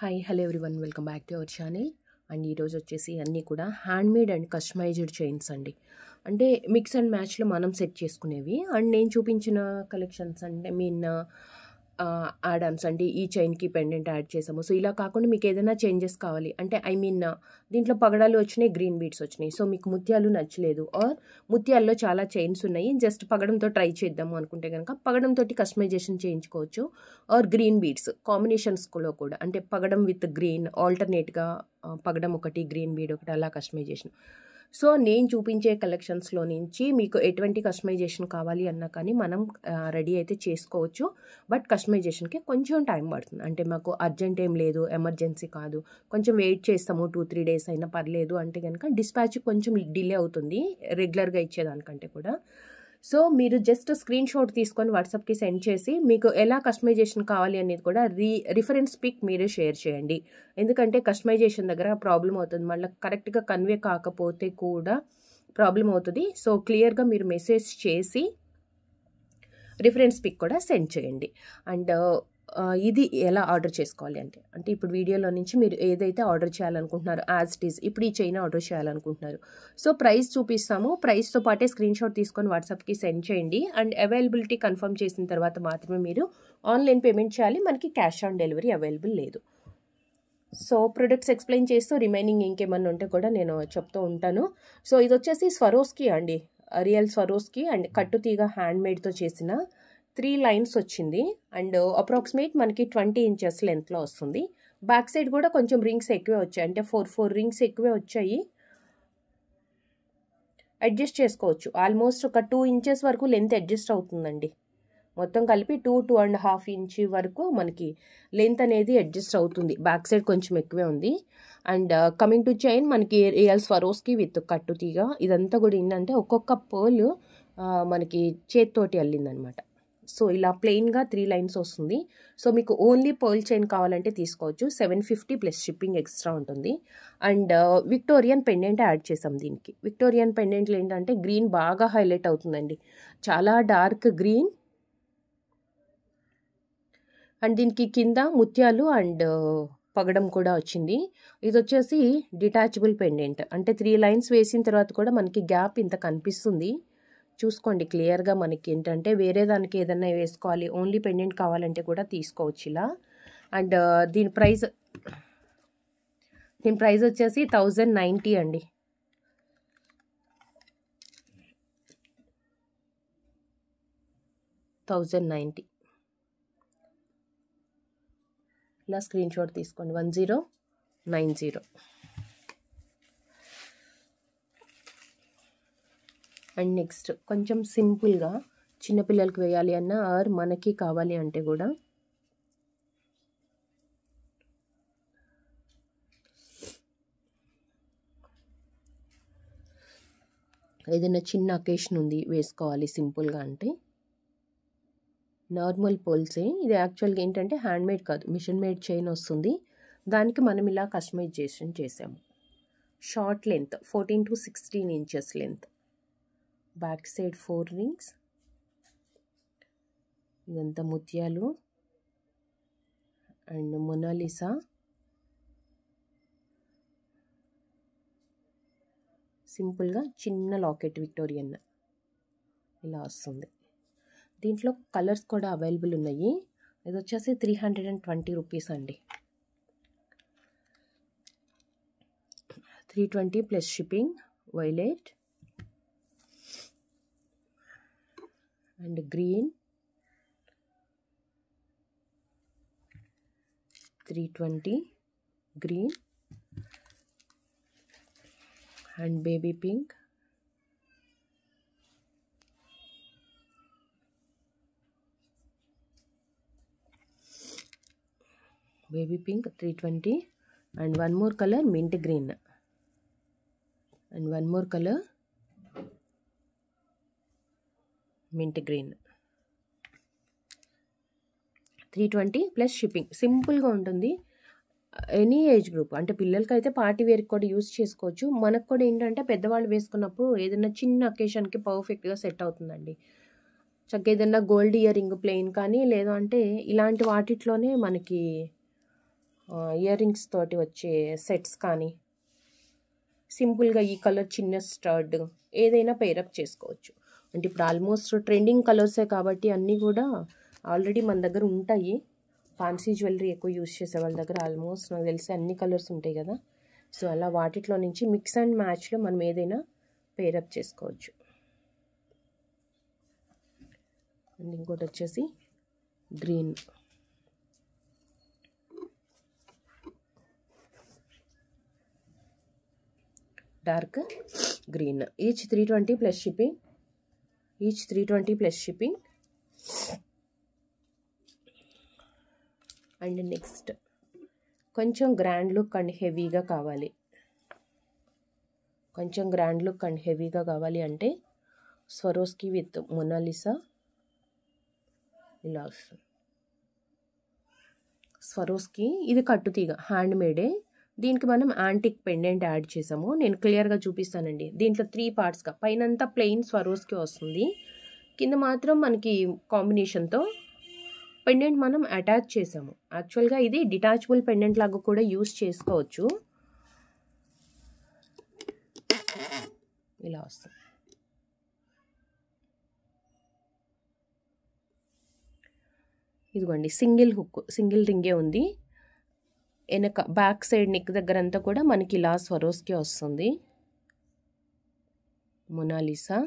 Hi hello everyone welcome back to our channel. And ఈరోజు వచ్చేసి అన్నీ కూడా హ్యాండ్మేడ్ అండ్ కస్టమైజ్డ్ చైన్స్ అండి. అంటే మిక్స్ అండ్ మ్యాచ్లో మనం సెట్ చేసుకునేవి. అండ్ నేను చూపించిన కలెక్షన్స్ అంటే యాడమ్స్ అంటే ఈ చైన్కి పెండెంట్ యాడ్ చేసాము. సో ఇలా కాకుండా మీకు ఏదైనా చేంజెస్ కావాలి అంటే దీంట్లో పగడాలు వచ్చినాయి, గ్రీన్ బీడ్స్ వచ్చినాయి. సో మీకు ముత్యాలు నచ్చలేదు ఆర్ ముత్యాల్లో చాలా చైన్స్ ఉన్నాయి, జస్ట్ పగడంతో ట్రై చేద్దాము అనుకుంటే కనుక పగడంతో కస్టమైజేషన్ చేయించుకోవచ్చు. ఆర్ గ్రీన్ బీడ్స్ కాంబినేషన్స్లో కూడా అంటే పగడం విత్ గ్రీన్ ఆల్టర్నేట్గా పగడం ఒకటి గ్రీన్ బీడ్ ఒకటి అలా కస్టమైజేషన్. సో నేను చూపించే కలెక్షన్స్లో నుంచి మీకు ఎటువంటి కస్టమైజేషన్ కావాలి అన్నా కానీ మనం రెడీ అయితే చేసుకోవచ్చు. బట్ కస్టమైజేషన్కి కొంచెం టైం పడుతుంది. అంటే మాకు అర్జెంట్ ఏం లేదు, ఎమర్జెన్సీ కాదు, కొంచెం వెయిట్ చేస్తాము 2-3 days అయినా పర్లేదు అంటే కనుక డిస్పాచ్ కొంచెం డిలే అవుతుంది రెగ్యులర్గా ఇచ్చేదానికంటే కూడా. సో మీరు జస్ట్ స్క్రీన్ షాట్ తీసుకొని వాట్సాప్కి సెండ్ చేసి మీకు ఎలా కస్టమైజేషన్ కావాలి అనేది కూడా రిఫరెన్స్ పిక్ మీరే షేర్ చేయండి. ఎందుకంటే కస్టమైజేషన్ దగ్గర ప్రాబ్లం అవుతుంది, మళ్ళీ కరెక్ట్గా కన్వే కాకపోతే కూడా ప్రాబ్లం అవుతుంది. సో క్లియర్గా మీరు మెసేజ్ చేసి రిఫరెన్స్ పిక్ కూడా సెండ్ చేయండి. అండ్ ఇది ఎలా ఆర్డర్ చేసుకోవాలి అంటే ఇప్పుడు వీడియోలో నుంచి మీరు ఏదైతే ఆర్డర్ చేయాలనుకుంటున్నారో యాజ్ ఇట్ ఈజ్ ఇప్పుడు ఈ చైన్ ఆర్డర్ చేయాలనుకుంటున్నారు. సో ప్రైస్ చూపిస్తాము, ప్రైస్తో పాటే స్క్రీన్ షాట్ తీసుకొని వాట్సాప్కి సెండ్ చేయండి. అండ్ అవైలబిలిటీ కన్ఫర్మ్ చేసిన తర్వాత మాత్రమే మీరు ఆన్లైన్ పేమెంట్ చేయాలి. మనకి క్యాష్ ఆన్ డెలివరీ అవైలబుల్ లేదు. సో ప్రొడక్ట్స్ ఎక్స్ప్లెయిన్ చేస్తూ రిమైనింగ్ ఇంకేమన్నా ఉంటే కూడా నేను చెప్తూ ఉంటాను. సో ఇది వచ్చేసి స్వరోస్కి అండి, రియల్ స్వరోస్కి అండ్ కట్టుతీగ హ్యాండ్మేడ్తో చేసిన 3 lines వచ్చింది. అండ్ అప్రాక్సిమేట్ మనకి 20 inches లెంత్లో వస్తుంది. బ్యాక్ సైడ్ కూడా కొంచెం రింగ్స్ ఎక్కువే వచ్చాయి, అంటే 4 రింగ్స్ ఎక్కువే వచ్చాయి. అడ్జస్ట్ చేసుకోవచ్చు, ఆల్మోస్ట్ ఒక 2 inches వరకు లెంత్ అడ్జస్ట్ అవుతుందండి. మొత్తం కలిపి 2-2.5 inch వరకు మనకి లెంత్ అనేది అడ్జస్ట్ అవుతుంది. బ్యాక్ సైడ్ కొంచెం ఎక్కువే ఉంది. అండ్ కమింగ్ టు చైన్ మనకి రియల్ స్వరోస్కి విత్ కట్టుతీగ. ఇదంతా కూడా ఏంటంటే ఒక్కొక్క పర్ల్ మనకి చేత్తోటి అల్లిందనమాట. సో ఇలా ప్లెయిన్గా 3 lines వస్తుంది. సో మీకు ఓన్లీ పర్ల్ చైన్ కావాలంటే తీసుకోవచ్చు. 750 ప్లస్ షిప్పింగ్ ఎక్స్ట్రా ఉంటుంది. అండ్ విక్టోరియన్ పెండెంట్ యాడ్ చేసాం దీనికి. విక్టోరియన్ పెండెంట్లు ఏంటంటే గ్రీన్ బాగా హైలైట్ అవుతుందండి, చాలా డార్క్ గ్రీన్. అండ్ దీనికి కింద ముత్యాలు అండ్ పగడం కూడా వచ్చింది. ఇది వచ్చేసి డిటాచబుల్ పెండెంట్, అంటే 3 lines వేసిన తర్వాత కూడా మనకి గ్యాప్ ఇంత కనిపిస్తుంది. చూసుకోండి క్లియర్గా. మనకి ఏంటంటే వేరే దానికి ఏదైనా వేసుకోవాలి, ఓన్లీ పెండెంట్ కావాలంటే కూడా తీసుకోవచ్చు ఇలా. అండ్ దీని ప్రైస్ వచ్చేసి 1090 అండి. ఇలా స్క్రీన్ షాట్ తీసుకోండి. 1090. అండ్ నెక్స్ట్ కొంచెం సింపుల్గా చిన్నపిల్లలకి వేయాలి అన్న ఆర్ మనకి కావాలి అంటే కూడా ఏదైనా చిన్న అకేషన్ ఉంది వేసుకోవాలి సింపుల్గా అంటే నార్మల్ పోల్సే. ఇది యాక్చువల్గా ఏంటంటే హ్యాండ్మేడ్ కాదు, మిషన్ మేడ్ చైన్ వస్తుంది. దానికి మనం ఇలా కస్టమైజేషన్ చేసాము. Short length 14 to 16 inches length. Back side 4 rings. ఇదంతా ముత్యాలు అండ్ మొనాలిసా. సింపుల్గా చిన్న లాకెట్ విక్టోరియన్ ఇలా వస్తుంది. దీంట్లో కలర్స్ కూడా అవైలబుల్ ఉన్నాయి. ఇది వచ్చేసి 320 rupees అండి. 320 plus shipping. Violet and green 320 green and baby pink. Baby pink 320 and one more colour mint green and one more colour mint green. 320 plus shipping. సింపుల్గా ఉంటుంది. ఎనీ ఏజ్ గ్రూప్ అంటే పిల్లలకి అయితే పార్టీ వేర్కి కూడా యూస్ చేసుకోవచ్చు. మనకు కూడా ఏంటంటే పెద్దవాళ్ళు వేసుకున్నప్పుడు ఏదైనా చిన్న అకేషన్కి పర్ఫెక్ట్గా సెట్ అవుతుందండి. చక్కగా ఏదైనా గోల్డ్ ఇయర్ రింగ్ ప్లెయిన్ కానీ లేదా అంటే ఇలాంటి వాటిట్లోనే మనకి ఇయర్ రింగ్స్ తోటి వచ్చే సెట్స్ కానీ, సింపుల్గా ఈ కలర్ చిన్న స్టడ్ ఏదైనా పేరప్ చేసుకోవచ్చు. అంటే ఇప్పుడు ఆల్మోస్ట్ ట్రెండింగ్ కలర్సే కాబట్టి అన్నీ కూడా ఆల్రెడీ మన దగ్గర ఉంటాయి. ఫ్యాన్సీ జ్యువెలరీ ఎక్కువ యూజ్ చేసే వాళ్ళ దగ్గర ఆల్మోస్ట్ నాకు తెలిసి అన్ని కలర్స్ ఉంటాయి కదా. సో అలా వాటిలో నుంచి మిక్స్ అండ్ మ్యాచ్లో మనం ఏదైనా పేరప్ చేసుకోవచ్చు. అండ్ ఇంకోటి వచ్చేసి green, dark green. Each 320 plus shipping. Each 320 plus shipping. And next కొంచెం గ్రాండ్ లుక్ అండ్ హెవీగా కావాలి. కొంచెం గ్రాండ్ లుక్ అండ్ హెవీగా కావాలి అంటే స్వరోస్కి విత్ మొనాలిసా ఇలా వస్తుంది. స్వరోస్కి ఇది కట్టుతీగ హ్యాండ్ మేడే. దీనికి మనం యాంటిక్ పెండెంట్ యాడ్ చేసాము. నేను క్లియర్గా చూపిస్తానండి. దీంట్లో 3 పార్ట్స్గా పైనంతా ప్లెయిన్ స్వరోస్కి వస్తుంది, కింద మాత్రం మనకి కాంబినేషన్తో పెండెంట్ మనం అటాచ్ చేసాము. యాక్చువల్గా ఇది డిటాచబుల్ పెండెంట్ లాగా కూడా యూస్ చేసుకోవచ్చు. ఇలా వస్తుంది. ఇదిగోండి సింగిల్ హుక్, సింగిల్ రింగే ఉంది. వెనక బ్యాక్ సైడ్ నెక్ దగ్గర అంతా కూడా మనకి ఇలా స్వరోస్కి వస్తుంది మొనాలిసా.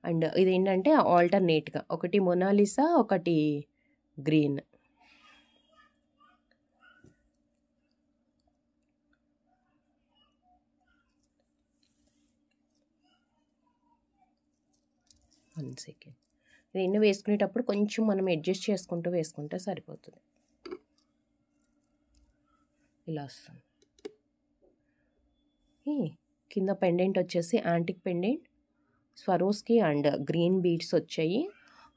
అండ్ ఇదేంటంటే ఆల్టర్నేట్గా ఒకటి మొనాలిసా ఒకటి గ్రీన్. One second. ఇది వేసుకునేటప్పుడు కొంచెం మనం అడ్జస్ట్ చేసుకుంటూ వేసుకుంటే సరిపోతుంది. ఇలా వస్తుంది. కింద పెండెంట్ వచ్చేసి antique pendant Swarovski and green beads వచ్చాయి.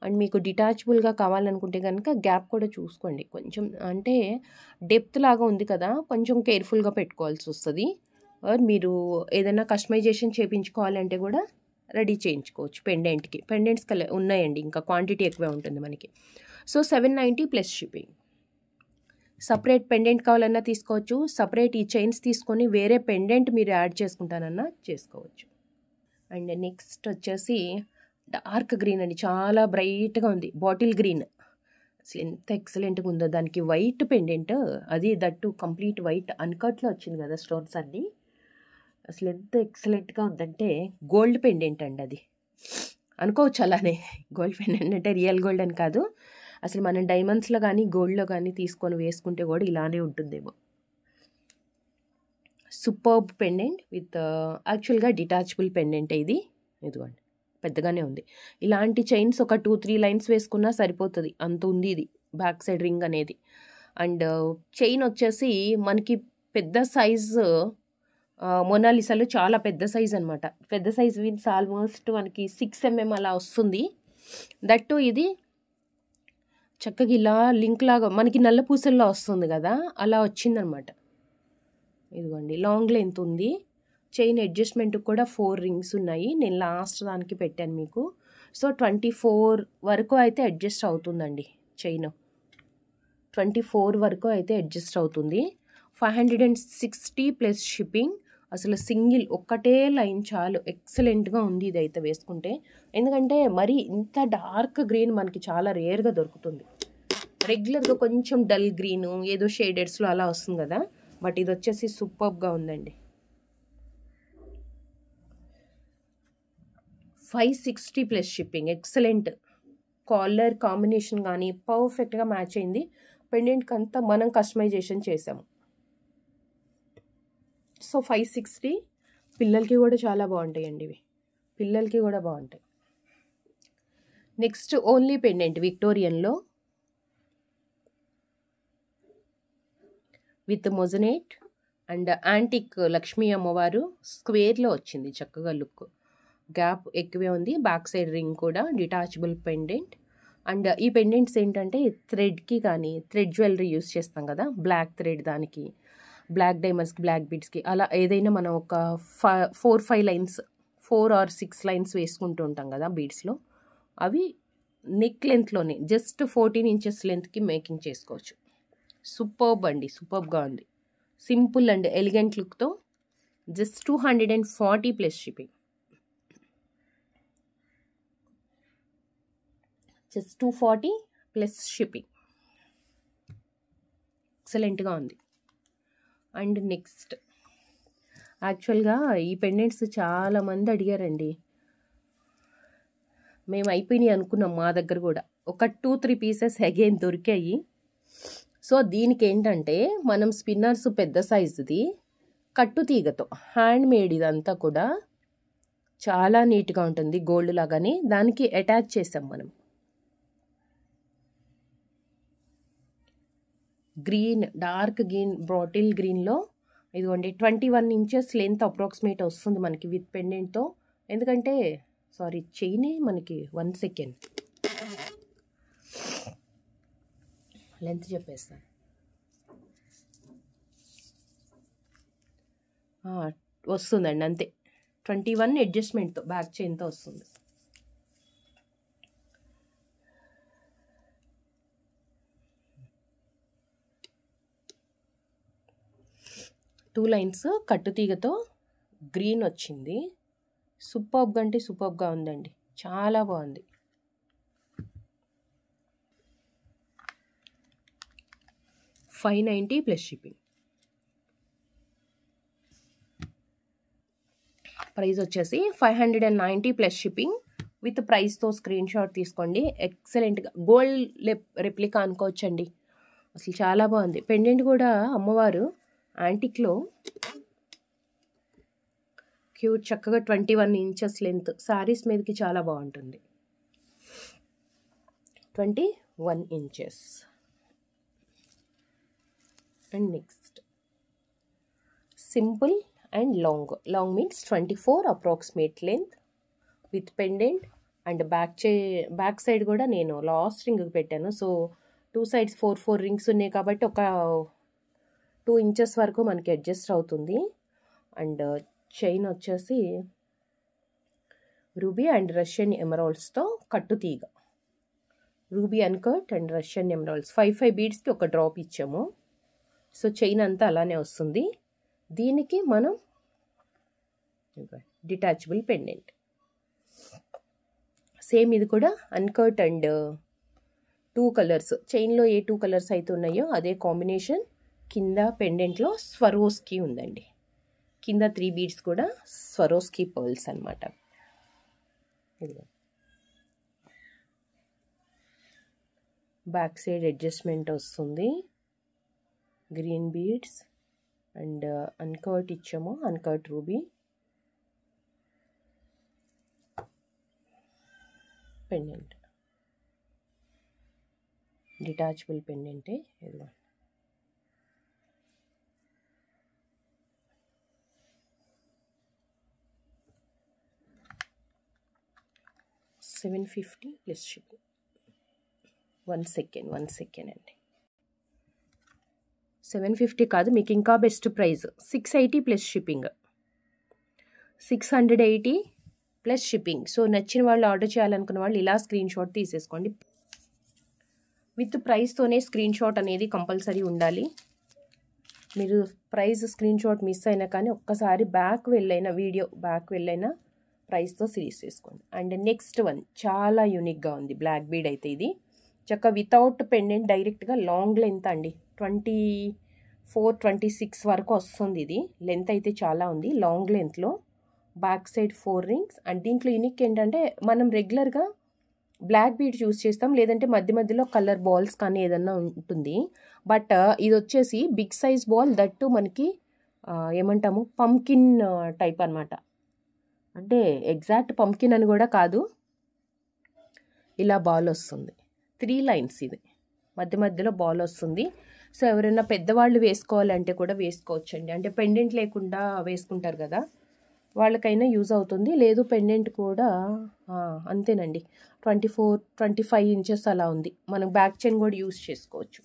అండ్ మీకు డిటాచబుల్గా కావాలనుకుంటే కనుక గ్యాప్ కూడా చూసుకోండి. కొంచెం అంటే డెప్త్ లాగా ఉంది కదా, కొంచెం కేర్ఫుల్గా పెట్టుకోవాల్సి వస్తుంది. మీరు ఏదైనా కస్టమైజేషన్ చేయించుకోవాలంటే కూడా రెడీ చేయించుకోవచ్చు. పెండెంట్స్ ఉన్నాయండి, ఇంకా క్వాంటిటీ ఎక్కువే ఉంటుంది మనకి. So 790 plus shipping. Separate pendant కావాలన్నా తీసుకోవచ్చు, సపరేట్ ఈ చైన్స్ తీసుకొని వేరే పెండెంట్ మీరు యాడ్ చేసుకుంటానన్నా చేసుకోవచ్చు. అండ్ నెక్స్ట్ వచ్చేసి డార్క్ గ్రీన్ అండి, చాలా బ్రైట్గా ఉంది. బాటిల్ గ్రీన్ అసలు ఎంత ఎక్సలెంట్గా ఉందో. దానికి వైట్ పెండెంట్, అది దట్టు కంప్లీట్ వైట్ అన్కట్లో వచ్చింది కదా స్టోన్స్ అన్నీ. అసలు ఎంత ఎక్సలెంట్గా ఉందంటే గోల్డ్ పెండెంట్ అండి. అది అనుకోవచ్చు అలానే, గోల్డ్ పెండెంట్ అంటే రియల్ గోల్డ్ అని కాదు. అసలు మనం డైమండ్స్లో కానీ గోల్డ్లో కానీ తీసుకొని వేసుకుంటే కూడా ఇలానే ఉంటుందేమో. సూపర్బ్ పెండెంట్ విత్ యాక్చువల్గా డిటాచబుల్ పెండెంట్ ఇది. ఇదిగోండి పెద్దగానే ఉంది. ఇలాంటి చైన్స్ ఒక 2-3 లైన్స్ వేసుకున్నా సరిపోతుంది, అంత ఉంది ఇది బ్యాక్ సైడ్ రింగ్ అనేది. అండ్ చైన్ వచ్చేసి మనకి పెద్ద సైజు మొనాలిసాలో చాలా పెద్ద సైజ్ అనమాట. పెద్ద సైజ్ మీన్స్ ఆల్మోస్ట్ మనకి 6 mm అలా వస్తుంది. దట్టు ఇది చక్కగా ఇలా లింక్ లాగా మనకి నల్ల పూసల్లో వస్తుంది కదా, అలా వచ్చిందనమాట. ఇదిగోండి లాంగ్ లెంత్ ఉంది. చైన్ అడ్జస్ట్మెంట్ కూడా 4 రింగ్స్ ఉన్నాయి. నేను లాస్ట్ దానికి పెట్టాను మీకు. సో 24 వరకు అయితే అడ్జస్ట్ అవుతుందండి చైన్. 24 వరకు అయితే అడ్జస్ట్ అవుతుంది. 560 ప్లస్ షిప్పింగ్. అసలు సింగిల్ ఒక్కటే లైన్ చాలు, ఎక్సలెంట్గా ఉంది ఇదైతే వేసుకుంటే. ఎందుకంటే మరి ఇంత డార్క్ గ్రీన్ మనకి చాలా రేర్గా దొరుకుతుంది. రెగ్యులర్గా కొంచెం డల్ గ్రీను ఏదో షేడెడ్స్లో అలా వస్తుంది కదా, బట్ ఇది వచ్చేసి సూపర్గా ఉందండి. 560 plus shipping. Excellent colour combination కానీ పర్ఫెక్ట్గా మ్యాచ్ అయింది. పెండెంట్కి అంతా మనం కస్టమైజేషన్ చేసాము. సో 560. పిల్లలకి కూడా చాలా బాగుంటాయండి ఇవి, పిల్లలకి కూడా బాగుంటాయి. నెక్స్ట్ ఓన్లీ పెండెంట్ విక్టోరియన్లో with moissanite and antique Lakshmi అమ్మవారు స్క్వేర్లో వచ్చింది. చక్కగా లుక్, గ్యాప్ ఎక్కువే ఉంది. బ్యాక్ సైడ్ రింగ్ కూడా డిటాచబుల్ పెండెంట్. అండ్ ఈ పెండెంట్స్ ఏంటంటే థ్రెడ్కి కానీ థ్రెడ్ జ్యువెలరీ యూస్ చేస్తాం కదా, బ్లాక్ థ్రెడ్ దానికి, బ్లాక్ డైమండ్స్కి, బ్లాక్ బీడ్స్కి, అలా ఏదైనా మనం ఒక 4-5 లైన్స్ 4 or 6 లైన్స్ వేసుకుంటూ ఉంటాం కదా బీడ్స్లో, అవి నెక్ లెంత్లోనే జస్ట్ 14 inches లెంత్కి మేకింగ్ చేసుకోవచ్చు. సూపర్బ్ అండి, సూపర్బ్గా ఉంది. సింపుల్ అండ్ ఎలిగెంట్ లుక్తో just 240 plus shipping. Just 240 plus shipping. ఎక్సలెంట్గా ఉంది. అండ్ నెక్స్ట్ యాక్చువల్గా ఈ పెండెంట్స్ చాలామంది అడిగారండి. మేము అయిపోయినాయి అనుకున్నాం, మా దగ్గర కూడా ఒక 2-3 పీసెస్ అగైన్ దొరికాయి. సో దీనికి ఏంటంటే మనం స్పిన్నర్స్ పెద్ద సైజుది కట్టు తీగతో హ్యాండ్ మేడ్, ఇదంతా కూడా చాలా నీట్గా ఉంటుంది, గోల్డ్ లాగానే. దానికి అటాచ్ చేసాం మనం గ్రీన్, డార్క్ గ్రీన్, బాటిల్ గ్రీన్లో ఇదిగోండి 21 ఇంచెస్ లెంత్ అప్రాక్సిమేట్ వస్తుంది మనకి విత్ పెండెంట్తో. ఎందుకంటే సారీ చైనే మనకి 1 సెకండ్ లెంత్ చెప్పేస్తాను. వస్తుందండి అంతే, 21 అడ్జస్ట్మెంట్తో బ్యాక్ చైన్తో వస్తుంది. టూ లైన్స్ కట్టుతీగతో గ్రీన్ వచ్చింది. సూపర్బ్గా అంటే సూపర్బ్గా ఉందండి, చాలా బాగుంది. $590 ప్లస్ షిప్పింగ్. ప్రైస్ వచ్చేసి 590 ప్లస్ షిప్పింగ్ విత్ ప్రైస్తో స్క్రీన్ షాట్ తీసుకోండి. ఎక్సలెంట్గా గోల్డ్ రెప్లికా అనుకోవచ్చండి, అసలు చాలా బాగుంది. పెండెంట్ కూడా అమ్మవారు యాంటిక్లో క్యూట్, చక్కగా 21 ఇంచెస్ లెంత్ శారీస్ మీదకి చాలా బాగుంటుంది. 21 inches. And next simple and long. Long means 24 approximate length with pendant and back side కూడా నేను లాస్ట్ రింగ్ పెట్టాను. సో 2 sides 4 రింగ్స్ ఉన్నాయి కాబట్టి ఒక 2 ఇంచెస్ వరకు మనకి అడ్జస్ట్ అవుతుంది. అండ్ చైన్ వచ్చేసి రూబీ అండ్ రష్యన్ ఎమరాల్డ్స్తో కట్టుతీగ. Ruby uncut and Russian emeralds 5 బీడ్స్కి ఒక డ్రాప్ ఇచ్చాము. సో చైన్ అంతా అలానే వస్తుంది. దీనికి మనం డిటాచబుల్ పెండెంట్. సేమ్ ఇది కూడా అన్కట్ అండ్ 2 కలర్స్, చైన్లో ఏ 2 కలర్స్ అయితే ఉన్నాయో అదే కాంబినేషన్. కింద పెండెంట్లో స్వరోస్కి ఉందండి. కింద 3 బీడ్స్ కూడా స్వరోస్కి పర్ల్స్ అనమాట. బ్యాక్ సైడ్ అడ్జస్ట్మెంట్ వస్తుంది. గ్రీన్ బీడ్స్ అండ్ అన్కట్ ఇచ్చాము, అన్కట్ రూబీ. పెండెంట్ డిటాచబుల్ పెండెంటే ఇది. $750 ప్లస్ షిప్పింగ్. 1 సెకండ్ అండి. 750 కాదు, మీకు ఇంకా best price 680 plus shipping. 680 plus shipping. So నచ్చిన వాళ్ళు, ఆర్డర్ చేయాలనుకున్న వాళ్ళు ఇలా స్క్రీన్ షాట్ తీసేసుకోండి. విత్ ప్రైస్తోనే స్క్రీన్ షాట్ అనేది కంపల్సరీ ఉండాలి. మీరు ప్రైస్ స్క్రీన్ షాట్ మిస్ అయినా కానీ ఒక్కసారి వీడియో బ్యాక్ వెళ్ళైనా ప్రైస్తో సిరీస్ చేసుకోండి. అండ్ నెక్స్ట్ వన్ చాలా యూనిక్గా ఉంది. బ్లాక్ బీడ్ అయితే ఇది చక్క వితౌట్ పెండెంట్ డైరెక్ట్గా లాంగ్ లెంత్ అండి. 24-26 వరకు వస్తుంది. ఇది లెంత్ అయితే చాలా ఉంది. లాంగ్ లెంత్లో బ్యాక్ సైడ్ 4 రింగ్స్. అండ్ దీంట్లో యూనిక్ ఏంటంటే మనం రెగ్యులర్గా బ్లాక్ బీడ్ చూస్ చేస్తాం, లేదంటే మధ్య మధ్యలో కలర్ బాల్స్ కానీ ఏదన్నా ఉంటుంది. బట్ ఇది వచ్చేసి బిగ్ సైజ్ బాల్, దట్టు మనకి ఏమంటాము పంకిన్ టైప్ అనమాట. అంటే ఎగ్జాక్ట్ పంకిన్ అని కూడా కాదు, ఇలా బాల్ వస్తుంది. 3 లైన్స్ ఇది మధ్య మధ్యలో బాల్ వస్తుంది. సో ఎవరైనా పెద్దవాళ్ళు వేసుకోవాలంటే కూడా వేసుకోవచ్చండి. అంటే పెండెంట్ లేకుండా వేసుకుంటారు కదా, వాళ్ళకైనా యూజ్ అవుతుంది. లేదు పెండెంట్ కూడా అంతేనండి, 24-25 ఇంచెస్ అలా ఉంది. మనం బ్యాక్ చైన్ కూడా యూజ్ చేసుకోవచ్చు.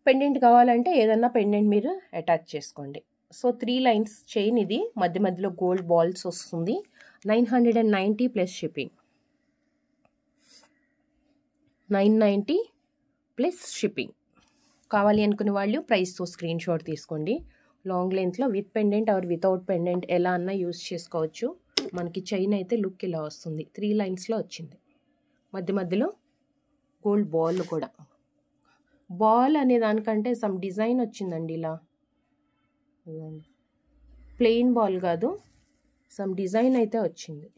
పెండెంట్ కావాలంటే ఏదన్నా పెండెంట్ మీరు అటాచ్ చేసుకోండి. సో 3 లైన్స్ చైన్ ఇది, మధ్య మధ్యలో గోల్డ్ బాల్స్ వస్తుంది. 990 ప్లస్ షిప్పింగ్. 990 plus shipping. కావాలి అనుకునే వాళ్ళు ప్రైస్తో స్క్రీన్ షాట్ తీసుకోండి. లాంగ్ లెంత్లో with pendant or without pendant ఎలా అన్నా యూస్ చేసుకోవచ్చు. మనకి చైన్ అయితే లుక్ ఇలా వస్తుంది, 3 లైన్స్లో వచ్చింది. మధ్య మధ్యలో గోల్డ్ బాల్ కూడా. బాల్ అనే దానికంటే సమ్ డిజైన్ వచ్చిందండి ఇలా. ప్లెయిన్ బాల్ కాదు, సమ్ డిజైన్ అయితే వచ్చింది.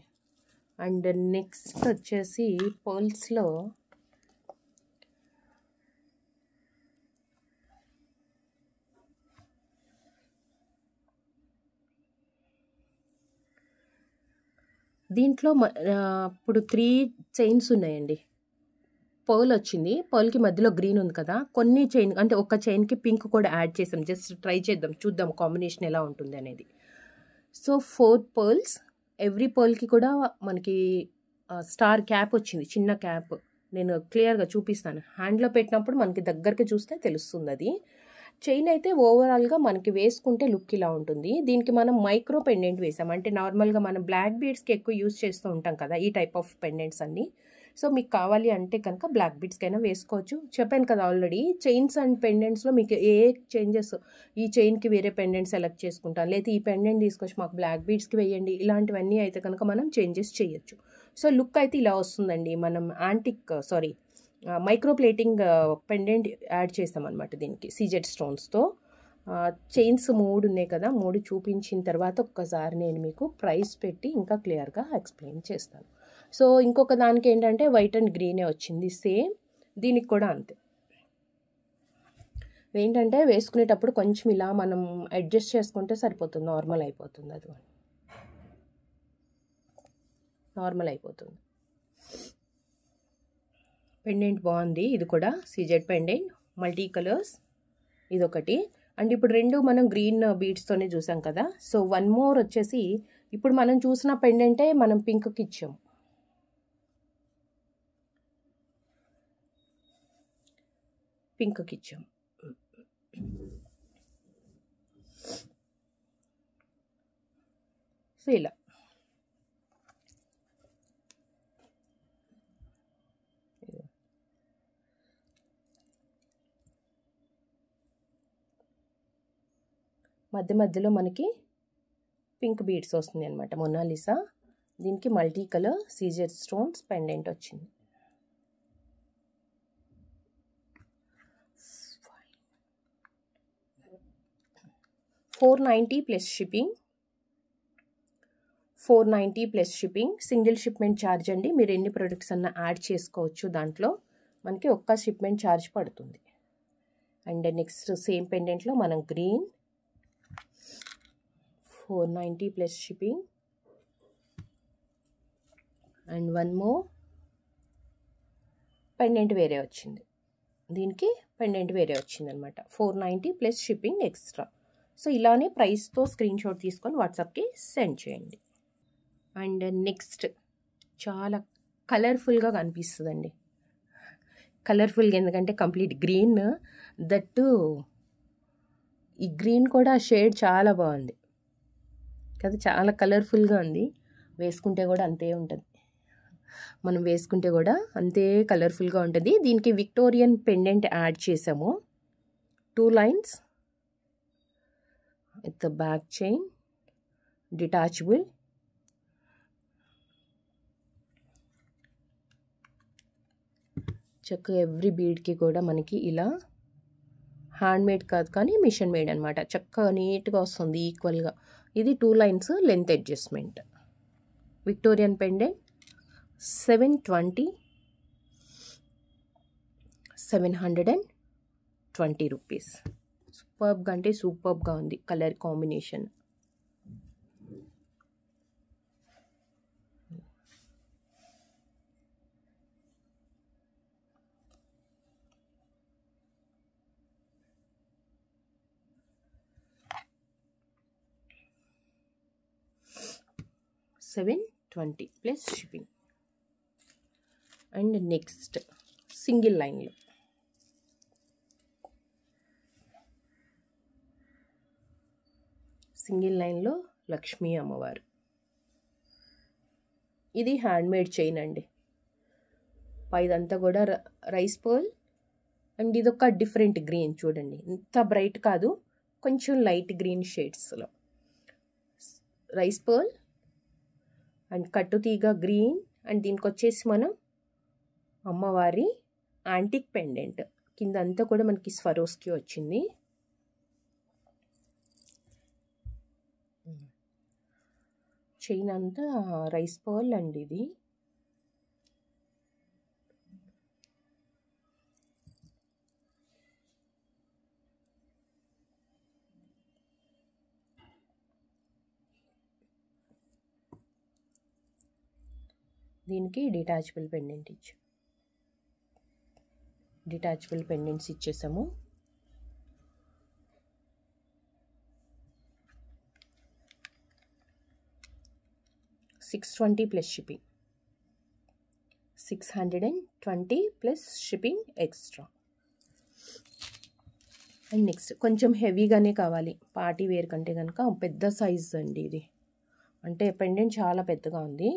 అండ్ నెక్స్ట్ వచ్చేసి పర్ల్స్లో దీంట్లో ఇప్పుడు 3 చైన్స్ ఉన్నాయండి. పర్ల్ వచ్చింది, పర్ల్కి మధ్యలో గ్రీన్ ఉంది కదా. కొన్ని చైన్ అంటే ఒక చైన్కి పింక్ కూడా యాడ్ చేసాం. జస్ట్ ట్రై చేద్దాం, చూద్దాం కాంబినేషన్ ఎలా ఉంటుంది అనేది. సో 4 పర్ల్స్, ఎవ్రీ పర్ల్కి కూడా మనకి స్టార్ క్యాప్ వచ్చింది, చిన్న క్యాప్. నేను క్లియర్గా చూపిస్తాను. హ్యాండ్లో పెట్టినప్పుడు మనకి దగ్గరికి చూస్తే తెలుస్తుంది అది. చైన్ అయితే ఓవరాల్గా మనకి వేసుకుంటే లుక్ ఇలా ఉంటుంది. దీనికి మనం మైక్రో పెండెంట్ వేసాం. అంటే నార్మల్గా మనం బ్లాక్ బీడ్స్కి ఎక్కువ యూజ్ చేస్తూ ఉంటాం కదా ఈ టైప్ ఆఫ్ పెండెంట్స్ అన్నీ. సో మీకు కావాలి అంటే కనుక బ్లాక్ బీడ్స్కైనా వేసుకోవచ్చు. చెప్పాను కదా ఆల్రెడీ, చైన్స్ అండ్ పెండెంట్స్లో మీకు ఏ చేంజెస్, ఈ చైన్కి వేరే పెండెంట్ సెలెక్ట్ చేసుకుంటాం, లేదా ఈ పెండెంట్ తీసుకొచ్చి మాకు బ్లాక్ బీడ్స్కి వేయండి, ఇలాంటివన్నీ అయితే కనుక మనం చేంజెస్ చేయొచ్చు. సో లుక్ అయితే ఇలా వస్తుందండి. మనం మైక్రో ప్లేటింగ్ పెండెంట్ యాడ్ చేస్తామన్నమాట దీనికి సీజెడ్ స్టోన్స్తో. చైన్స్ 3 ఉన్నాయి కదా, 3 చూపించిన తర్వాత ఒక్కసారి నేను మీకు ప్రైస్ పెట్టి ఇంకా క్లియర్గా ఎక్స్ప్లెయిన్ చేస్తాను. సో ఇంకొక దానికి ఏంటంటే వైట్ అండ్ గ్రీనే వచ్చింది సేమ్, దీనికి కూడా అంతే. ఏంటంటే వేసుకునేటప్పుడు కొంచెం ఇలా మనం అడ్జస్ట్ చేసుకుంటే సరిపోతుంది, నార్మల్ అయిపోతుంది. అది నార్మల్ అయిపోతుంది. పెండెంట్ బాగుంది, ఇది కూడా సీజెడ్ పెండెంట్, మల్టీ కలర్స్, ఇదొకటి. అండ్ ఇప్పుడు 2 మనం గ్రీన్ బీడ్స్తోనే చూసాం కదా. సో 1 మోర్ వచ్చేసి ఇప్పుడు మనం చూసిన పెండెంటే మనం పింక్కి ఇచ్చాం. సో ఇలా మధ్య మధ్యలో మనకి పింక్ బీడ్స్ వస్తుంది అనమాట, మొనాలిసా. దీనికి multi colour CZ stones pendant వచ్చింది. $490 plus shipping. 490 plus shipping. Single shipment charge అండి. మీరు ఎన్ని ప్రొడక్ట్స్ అన్నా యాడ్ చేసుకోవచ్చు, దాంట్లో మనకి ఒక్క షిప్మెంట్ ఛార్జ్ పడుతుంది. అండ్ నెక్స్ట్ సేమ్ పెండెంట్లో మనం green, 490 plus shipping. And 1 more pendant వేరే వచ్చింది, దీనికి పెండెంట్ వేరే వచ్చింది అనమాట. 490 ప్లస్ షిప్పింగ్ ఎక్స్ట్రా. సో ఇలానే ప్రైస్తో స్క్రీన్ షాట్ తీసుకొని వాట్సాప్కి సెండ్ చేయండి. అండ్ నెక్స్ట్ చాలా కలర్ఫుల్గా కనిపిస్తుందండి. కలర్ఫుల్గా ఎందుకంటే కంప్లీట్ గ్రీన్, దట్టు ఈ గ్రీన్ కూడా షేడ్ చాలా బాగుంది కదా, చాలా కలర్ఫుల్గా ఉంది. వేసుకుంటే కూడా అంతే ఉంటుంది, మనం వేసుకుంటే కూడా అంతే కలర్ఫుల్గా ఉంటుంది. దీనికి విక్టోరియన్ పెండెంట్ యాడ్ చేసాము, 2 lines with the back chain, detachable. చక్కగా ఎవ్రీ బీడ్కి కూడా మనకి ఇలా హ్యాండ్మేడ్ కాదు కానీ మిషన్ మేడ్ అనమాట. చక్కగా నీట్గా వస్తుంది ఈక్వల్గా. ఇది 2 lines length adjustment. Victorian pendant 720 rupees. సూపర్బ్గా అంటే సూపర్బ్గా ఉంది colour combination. $720 plus shipping. And next single లైన్లో లక్ష్మీ అమ్మవారు. ఇది హ్యాండ్మేడ్ చైన్ అండి. ఇదంతా కూడా రైస్ పర్ల్. అండ్ ఇదొక డిఫరెంట్ గ్రీన్ చూడండి, ఇంత బ్రైట్ కాదు, కొంచెం లైట్ గ్రీన్ షేడ్స్లో రైస్ పర్ల్ అండ్ కట్టుతీగ గ్రీన్. అండ్ దీనికి వచ్చేసి మనం అమ్మవారి యాంటిక్ పెండెంట్, కింద అంతా కూడా మనకి స్వరోస్కి వచ్చింది. చైన్ అంతా రైస్ పర్ల్ అండి ఇది. దీనికి డిటాచబుల్ పెండెంట్ డిటాచబుల్ పెండెంట్స్ ఇచ్చేసాము. $620 plus shipping, 620 plus shipping extra. And next కొంచెం హెవీగానే కావాలి పార్టీ వేర్ కంటే కనుక, పెద్ద సైజ్ అండి ఇది. అంటే పెండెంట్ చాలా పెద్దగా ఉంది,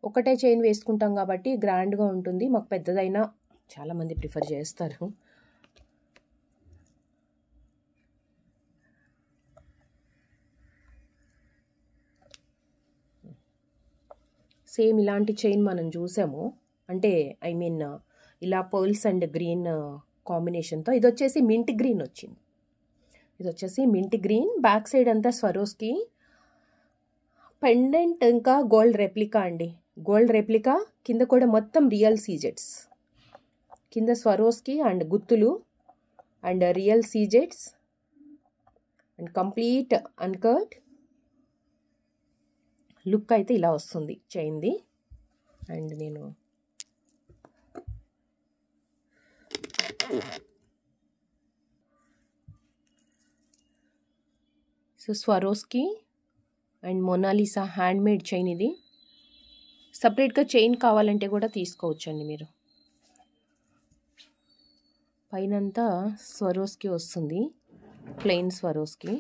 ఒకటే చైన్ వేసుకుంటాం కాబట్టి గ్రాండ్గా ఉంటుంది. మాకు పెద్దదైనా చాలామంది ప్రిఫర్ చేస్తారు. సేమ్ ఇలాంటి చైన్ మనం చూసాము, అంటే ఐ మీన్ ఇలా పర్ల్స్ అండ్ గ్రీన్ కాంబినేషన్తో. ఇది వచ్చేసి మింట్ గ్రీన్ వచ్చింది. ఇది వచ్చేసి మింట్ గ్రీన్, బ్యాక్ సైడ్ అంతా స్వరోస్కి పెండెంట్, ఇంకా గోల్డ్ రెప్లికా అండి. గోల్డ్ రెప్లికా, కింద కూడా మొత్తం రియల్ సీజెట్స్, కింద స్వరోస్కి అండ్ గుత్తులు అండ్ రియల్ సీజెట్స్ అండ్ కంప్లీట్ అన్కట్ లుక్ అయితే ఇలా వస్తుంది చైన్ది. అండ్ నేను so Swarovski and Mona Lisa handmade chain ఇది. సపరేట్గా చైన్ కావాలంటే కూడా తీసుకోవచ్చండి మీరు. పైనంతా స్వరోస్కి వస్తుంది, ప్లెయిన్ స్వరోస్కి.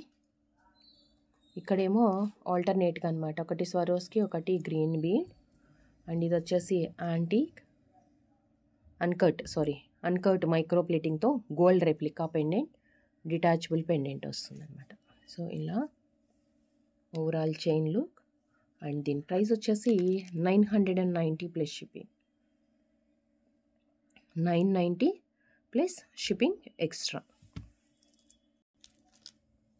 ఇక్కడేమో ఆల్టర్నేట్గా అనమాట, ఒకటి స్వరోస్కి ఒకటి గ్రీన్ బీడ్. అండ్ ఇది వచ్చేసి యాంటిక్ అన్కట్ మైక్రో ప్లేటింగ్తో gold replica pendant, detachable pendant వస్తుంది అనమాట. సో ఇలా ఓవరాల్ చైన్ లుక్. అండ్ దీని ప్రైస్ వచ్చేసి 990 plus shipping, 990 plus shipping extra.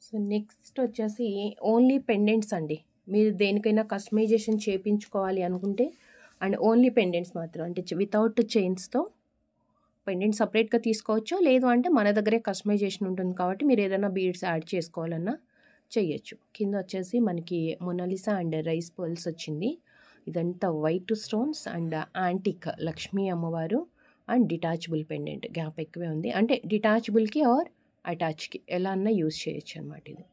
So next వచ్చేసి ఓన్లీ పెండెంట్స్ అండి. మీరు దేనికైనా కస్టమైజేషన్ చేయించుకోవాలి అనుకుంటే అండ్ ఓన్లీ పెండెంట్స్ మాత్రం, అంటే వితౌట్ చైన్స్తో పెండెంట్ సపరేట్గా తీసుకోవచ్చు. లేదు అంటే మన దగ్గరే కస్టమైజేషన్ ఉంటుంది కాబట్టి మీరు ఏదైనా బీడ్స్ యాడ్ చేసుకోవాలన్నా చేయొచ్చు. కింద వచ్చేసి మనకి మొనాలిసా అండ్ రైస్ పర్ల్స్ వచ్చింది. ఇదంతా white stones and antique Lakshmi అమ్మవారు అండ్ డిటాచబుల్ పెండెంట్. గ్యాప్ ఎక్కువే ఉంది, అంటే డిటాచబుల్కి ఆర్ అటాచ్కి ఎలా అన్నా యూజ్ చేయొచ్చు అనమాట. ఇది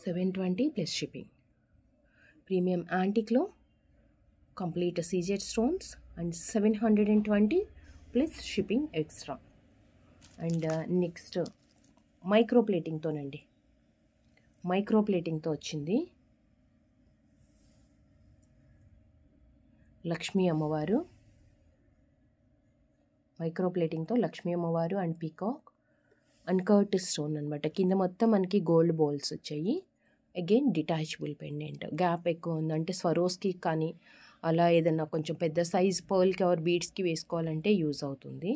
$720 ప్లస్ షిప్పింగ్. ప్రీమియం యాంటిక్లో complete CZ stones and 720 plus shipping extra. And next micro ప్లేటింగ్తోనండి, మైక్రో ప్లేటింగ్తో వచ్చింది లక్ష్మీ అమ్మవారు. మైక్రో ప్లేటింగ్తో లక్ష్మీ అమ్మవారు అండ్ పీకాక్ అన్కట్ స్టోన్ అనమాట. కింద మొత్తం మనకి గోల్డ్ బౌల్స్ వచ్చాయి. Again detachable pendant. గ్యాప్ ఎక్కువ ఉంది, అంటే స్వరోస్కి కానీ అలా ఏదన్నా కొంచెం పెద్ద సైజ్ పర్ల్కి ఆర్ బీడ్స్కి వేసుకోవాలంటే యూజ్ అవుతుంది.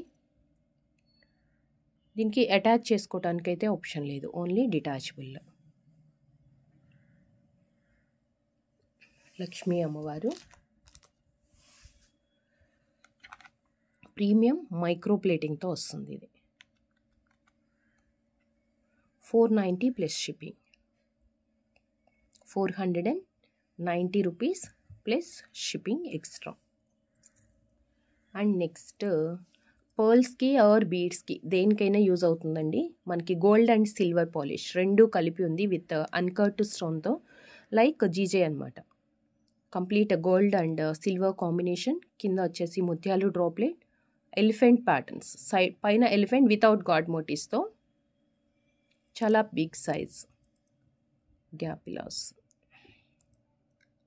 దీనికి అటాచ్ చేసుకోవటానికైతే ఆప్షన్ లేదు, ఓన్లీ డిటాచబుల్. లక్ష్మీ అమ్మవారు ప్రీమియం మైక్రో ప్లేటింగ్తో వస్తుంది. ఇది 490 plus shipping, 490 rupees plus shipping extra. And next పర్ల్స్కి ఆర్ బీడ్స్కి దేనికైనా యూజ్ అవుతుందండి. మనకి గోల్డ్ అండ్ సిల్వర్ పాలిష్ రెండు కలిపి ఉంది విత్ అన్కట్ స్టోన్తో, లైక్ జీజే అనమాట. Complete gold and silver combination. కింద వచ్చేసి ముత్యాలు డ్రాప్లెట్ ఎలిఫెంట్ ప్యాటర్న్స్, సైడ్ పైన ఎలిఫెంట్ వితౌట్ గాడ్ మోటివ్స్తో చాలా బిగ్ సైజ్. గ్యాప్ ఇలా వస్తుంది,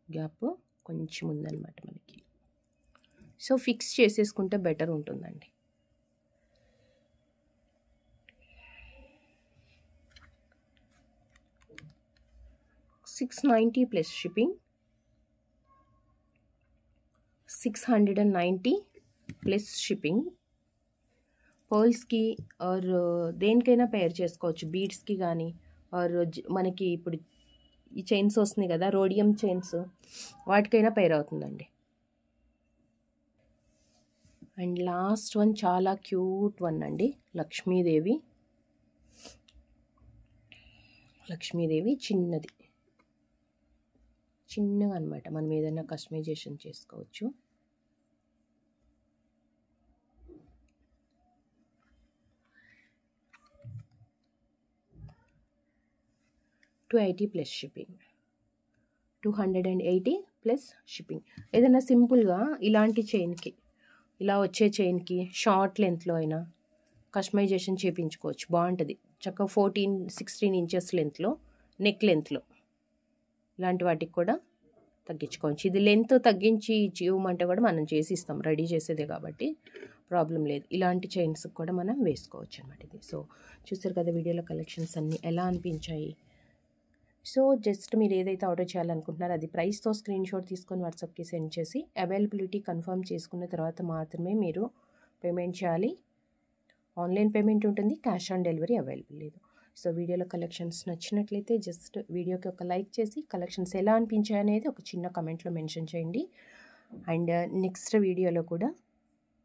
గ్యాప్ కొంచెం ఉందన్నమాట మనకి. సో ఫిక్స్ చేసేసుకుంటే బెటర్ ఉంటుందండి. $690 ప్లస్ షిప్పింగ్, 690 ప్లస్ షిప్పింగ్. పర్ల్స్కి ఆర్ దేనికైనా పేర్ చేసుకోవచ్చు, బీడ్స్కి కానీ ఆర్ మనకి ఇప్పుడు ఈ చైన్స్ వస్తున్నాయి కదా రోడియం చైన్స్, వాటికైనా పేర్ అవుతుందండి. అండ్ లాస్ట్ వన్ చాలా క్యూట్ వన్ అండి, లక్ష్మీదేవి. లక్ష్మీదేవి చిన్నగా అనమాట, మనం ఏదైనా కస్టమైజేషన్ చేసుకోవచ్చు. $280 ప్లస్ షిప్పింగ్, 280 ప్లస్ షిప్పింగ్. ఏదైనా సింపుల్గా ఇలాంటి చైన్కి, ఇలా వచ్చే చైన్కి షార్ట్ లెంత్లో అయినా కస్టమైజేషన్ చేయించుకోవచ్చు, బాగుంటుంది. చక్కగా 14-16 ఇంచెస్ లెంత్లో, నెక్ లెంత్లో ఇలాంటి వాటికి కూడా తగ్గించుకోవచ్చు. ఇది లెంత్ తగ్గించి ఇవ్వమంటే కూడా మనం చేసి ఇస్తాం, రెడీ చేసేదే కాబట్టి ప్రాబ్లం లేదు. ఇలాంటి చైన్స్ కూడా మనం వేసుకోవచ్చు అనమాట ఇది. సో చూసారు కదా వీడియోలో కలెక్షన్స్ అన్నీ ఎలా అనిపించాయి. సో జస్ట్ మీరు ఏదైతే ఆర్డర్ చేయాలనుకుంటున్నారో అది ప్రైస్తో స్క్రీన్ షాట్ తీసుకొని వాట్సాప్కి సెండ్ చేసి అవైలబిలిటీ కన్ఫర్మ్ చేసుకున్న తర్వాత మాత్రమే మీరు పేమెంట్ చేయాలి. ఆన్లైన్ పేమెంట్ ఉంటుంది, క్యాష్ ఆన్ డెలివరీ అవైలబుల్ లేదు. సో వీడియోలో కలెక్షన్స్ నచ్చినట్లయితే జస్ట్ వీడియోకి ఒక లైక్ చేసి కలెక్షన్స్ ఎలా అనిపించాయి అనేది ఒక చిన్న కమెంట్లో మెన్షన్ చేయండి. అండ్ నెక్స్ట్ వీడియోలో కూడా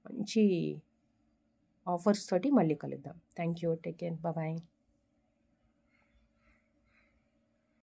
మంచి ఆఫర్స్ తోటి మళ్ళీ కలుద్దాం. Thank you, take care, bye.